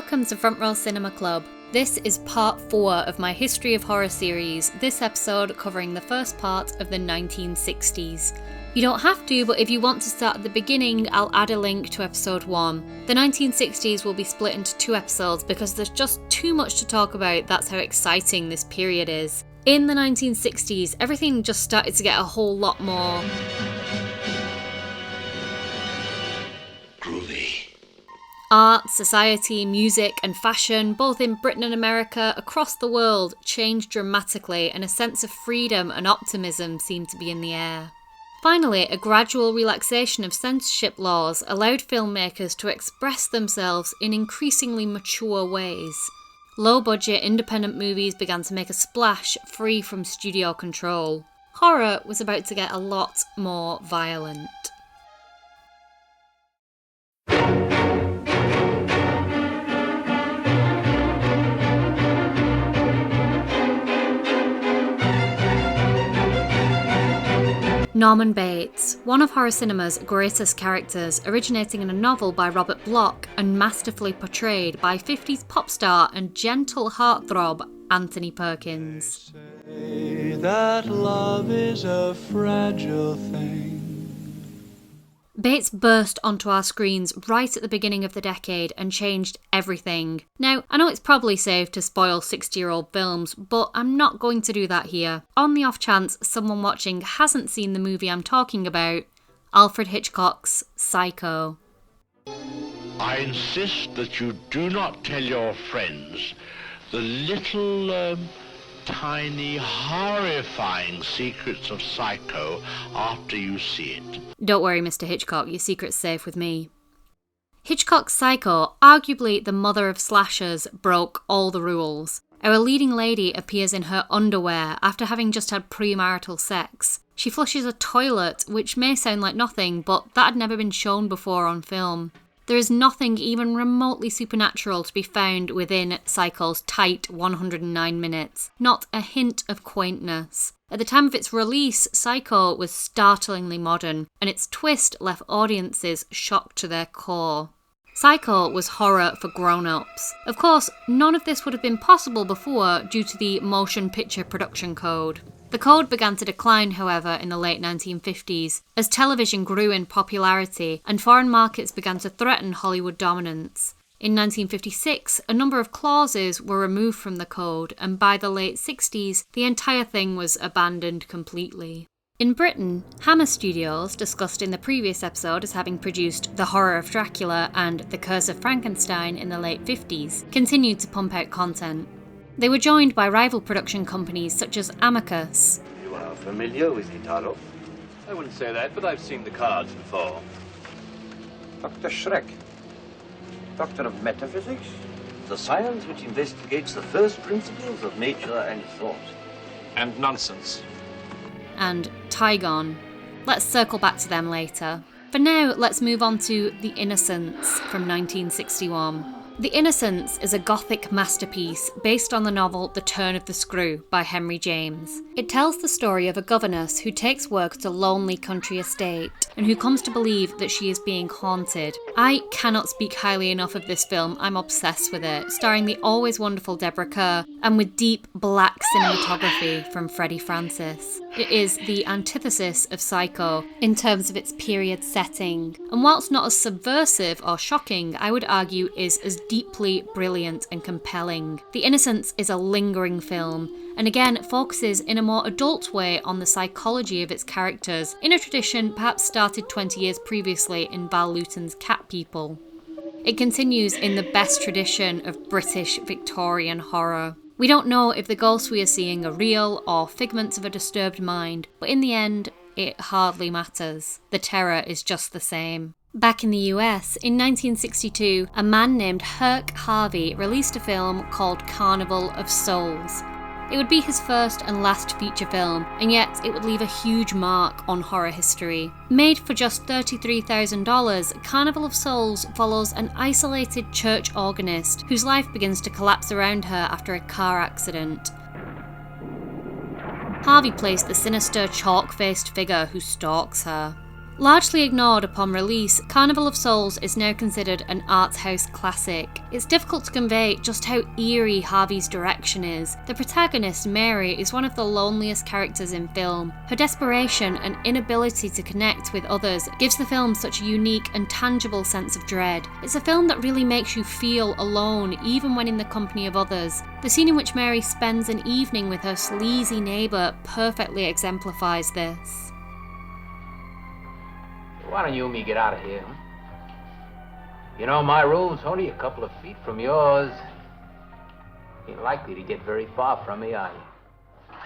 Welcome to Front Row Cinema Club. This is part 4 of my History of Horror series, this episode covering the first part of the 1960s. You don't have to, but if you want to start at the beginning, I'll add a link to episode 1. The 1960s will be split into 2 episodes because there's just too much to talk about, that's how exciting this period is. In the 1960s, everything just started to get a whole lot more groovy. Art, society, music, and fashion, both in Britain and America, across the world, changed dramatically, and a sense of freedom and optimism seemed to be in the air. Finally, a gradual relaxation of censorship laws allowed filmmakers to express themselves in increasingly mature ways. Low-budget independent movies began to make a splash, free from studio control. Horror was about to get a lot more violent. Norman Bates, one of horror cinema's greatest characters, originating in a novel by Robert Bloch and masterfully portrayed by 50s pop star and gentle heartthrob Anthony Perkins. They say that love is a fragile thing. Bates burst onto our screens right at the beginning of the decade and changed everything. Now, I know it's probably safe to spoil 60-year-old films, but I'm not going to do that here. On the off chance someone watching hasn't seen the movie I'm talking about, Alfred Hitchcock's Psycho. I insist that you do not tell your friends the little, tiny, horrifying secrets of Psycho after you see it. Don't worry, Mr. Hitchcock, your secret's safe with me. Hitchcock's Psycho, arguably the mother of slashers, broke all the rules. Our leading lady appears in her underwear after having just had premarital sex. She flushes a toilet, which may sound like nothing, but that had never been shown before on film. There is nothing even remotely supernatural to be found within Psycho's tight 109 minutes. Not a hint of quaintness. At the time of its release, Psycho was startlingly modern, and its twist left audiences shocked to their core. Psycho was horror for grown-ups. Of course, none of this would have been possible before due to the Motion Picture Production Code. The code began to decline, however, in the late 1950s, as television grew in popularity and foreign markets began to threaten Hollywood dominance. In 1956, a number of clauses were removed from the code, and by the late 60s, the entire thing was abandoned completely. In Britain, Hammer Studios, discussed in the previous episode as having produced The Horror of Dracula and The Curse of Frankenstein in the late 50s, continued to pump out content. They were joined by rival production companies such as Amicus. You are familiar with the title? I wouldn't say that, but I've seen the cards before. Dr. Schreck. Doctor of Metaphysics? The science which investigates the first principles of nature and thought. And nonsense. And Tygon. Let's circle back to them later. For now, let's move on to The Innocents from 1961. The Innocents is a gothic masterpiece based on the novel The Turn of the Screw by Henry James. It tells the story of a governess who takes work at a lonely country estate and who comes to believe that she is being haunted. I cannot speak highly enough of this film, I'm obsessed with it, starring the always wonderful Deborah Kerr and with deep black cinematography from Freddie Francis. It is the antithesis of Psycho in terms of its period setting, and whilst not as subversive or shocking, I would argue is as deeply brilliant and compelling. The Innocents is a lingering film, and again focuses in a more adult way on the psychology of its characters, in a tradition perhaps started 20 years previously in Val Lewton's Cat People. It continues in the best tradition of British Victorian horror. We don't know if the ghosts we are seeing are real or figments of a disturbed mind, but in the end, it hardly matters. The terror is just the same. Back in the US, in 1962, a man named Herc Harvey released a film called Carnival of Souls. It would be his first and last feature film, and yet it would leave a huge mark on horror history. Made for just $33,000, Carnival of Souls follows an isolated church organist whose life begins to collapse around her after a car accident. Harvey plays the sinister, chalk-faced figure who stalks her. Largely ignored upon release, Carnival of Souls is now considered an art house classic. It's difficult to convey just how eerie Harvey's direction is. The protagonist, Mary, is one of the loneliest characters in film. Her desperation and inability to connect with others gives the film such a unique and tangible sense of dread. It's a film that really makes you feel alone, even when in the company of others. The scene in which Mary spends an evening with her sleazy neighbour perfectly exemplifies this. Why don't you and me get out of here, huh? You know, my room's only a couple of feet from yours. Ain't likely to get very far from me, are you?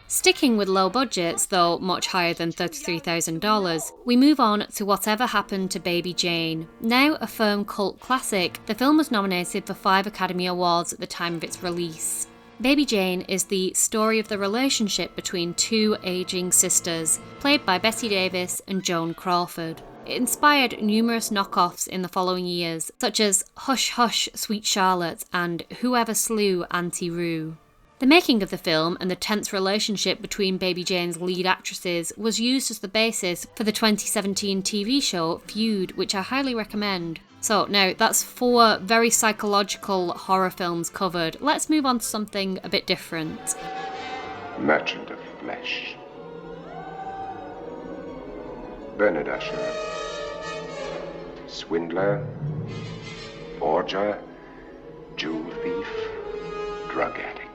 Sticking with low budgets, though much higher than $33,000, we move on to Whatever Happened to Baby Jane. Now a firm cult classic, the film was nominated for 5 Academy Awards at the time of its release. Baby Jane is the story of the relationship between 2 aging sisters, played by Bette Davis and Joan Crawford. It inspired numerous knockoffs in the following years, such as Hush Hush Sweet Charlotte and Whoever Slew Auntie Roo. The making of the film and the tense relationship between Baby Jane's lead actresses was used as the basis for the 2017 TV show Feud, which I highly recommend. So now that's 4 very psychological horror films covered. Let's move on to something a bit different. Merchant of Flesh. Bernard Asher. Swindler. Forger. Jewel thief. Drug addict.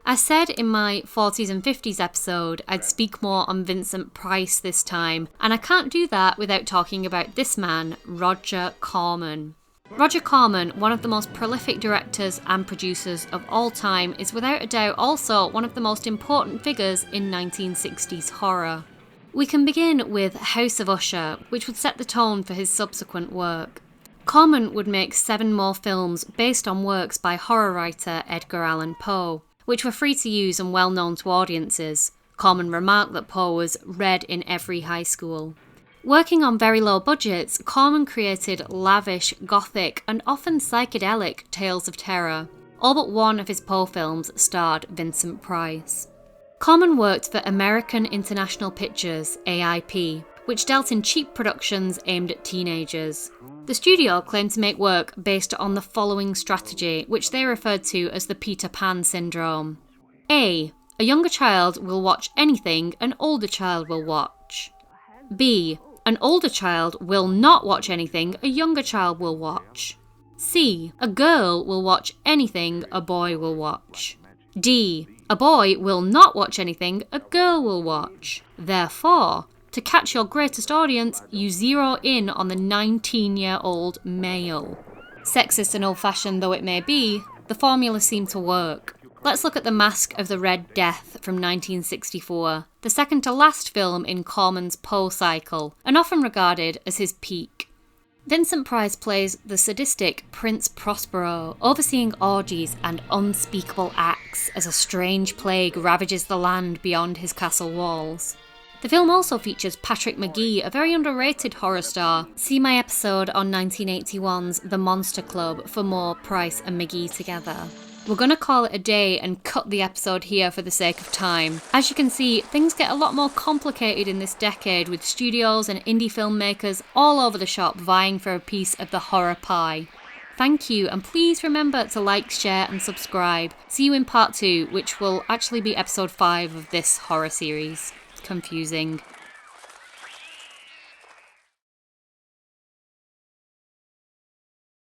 I said in my 40s and 50s episode I'd speak more on Vincent Price this time, and I can't do that without talking about this man, Roger Corman. Roger Corman, one of the most prolific directors and producers of all time, is without a doubt also one of the most important figures in 1960s horror. We can begin with House of Usher, which would set the tone for his subsequent work. Corman would make 7 more films based on works by horror writer Edgar Allan Poe, which were free to use and well known to audiences. Corman remarked that Poe was read in every high school. Working on very low budgets, Corman created lavish, gothic, and often psychedelic tales of terror. All but one of his Poe films starred Vincent Price. Corman worked for American International Pictures, AIP, which dealt in cheap productions aimed at teenagers. The studio claimed to make work based on the following strategy, which they referred to as the Peter Pan syndrome. A younger child will watch anything an older child will watch. B, an older child will not watch anything a younger child will watch. C, a girl will watch anything a boy will watch. D, a boy will not watch anything a girl will watch. Therefore, to catch your greatest audience, you zero in on the 19-year-old male. Sexist and old-fashioned though it may be, the formula seemed to work. Let's look at The Masque of the Red Death from 1964, the second to last film in Corman's Poe cycle, and often regarded as his peak. Vincent Price plays the sadistic Prince Prospero, overseeing orgies and unspeakable acts as a strange plague ravages the land beyond his castle walls. The film also features Patrick Magee, a very underrated horror star. See my episode on 1981's The Monster Club for more Price and Magee together. We're going to call it a day and cut the episode here for the sake of time. As you can see, things get a lot more complicated in this decade, with studios and indie filmmakers all over the shop vying for a piece of the horror pie. Thank you, and please remember to like, share and subscribe. See you in part 2, which will actually be episode 5 of this horror series. Confusing.